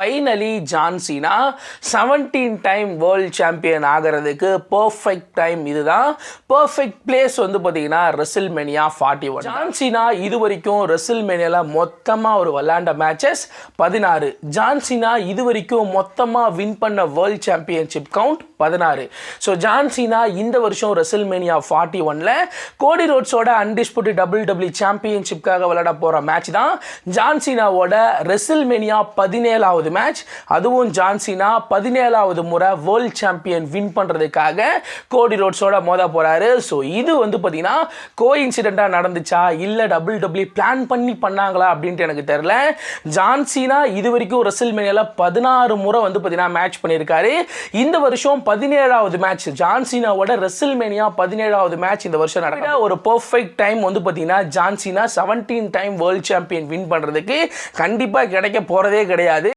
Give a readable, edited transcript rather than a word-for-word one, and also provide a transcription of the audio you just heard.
Finally John Cena 17 time world champion ஆகிறதுக்கு perfect time இதுதான். Perfect place வந்து பார்த்தீங்கன்னா ரெசில்மேனியா 41. ஜான் சீனா இது வரைக்கும் ரெசில்மேனியாவில் மொத்தமாக ஒரு விளையாண்ட மேட்சஸ் 16. ஜான் சீனா இது வரைக்கும் மொத்தமாக வின் பண்ண world championship count 16. So John Cena இந்த வருஷம் ரெசில்மேனியா 41ல் கோடி ரோட்ஸோட அன்டிஸ்பியூட்டட் WWE சாம்பியன்ஷிப்காக விளையாட போகிற மேட்ச் தான் ஜான் சீனாவோட ரெசில்மேனியா 17வது மேட்ச். அதுவும் ஜான் சீனா 17வது முறை வேர்ல்ட் சாம்பியன் வின் பண்றதுக்காக கோடி ரோட்ஸோட மோத போறாரு. ஸோ இது வந்து பார்த்தீங்கன்னா கோஇன்சிடென்ட்டா நடந்துச்சா இல்லை WWE பிளான் பண்ணி பண்ணாங்களா அப்படின்ட்டு எனக்கு தெரியல. ஜான் சீனா இது வரைக்கும் ரெசில்மேனியால 16 முறை வந்து பார்த்தீங்கன்னா மேட்ச் பண்ணியிருக்காரு. இந்த வருஷம் 17வது மேட்ச் ஜான் சீனாவோட ரெசில்மேனியா 17வது மேட்ச் இந்த வருஷம் நடக்கிற ஒரு பெர்ஃபெக்ட் டைம் வந்து பார்த்தீங்கன்னா John Cena 17 time world champion win பண்றதுக்கு கண்டிப்பாக கிடைக்க போறதே கிடையாது.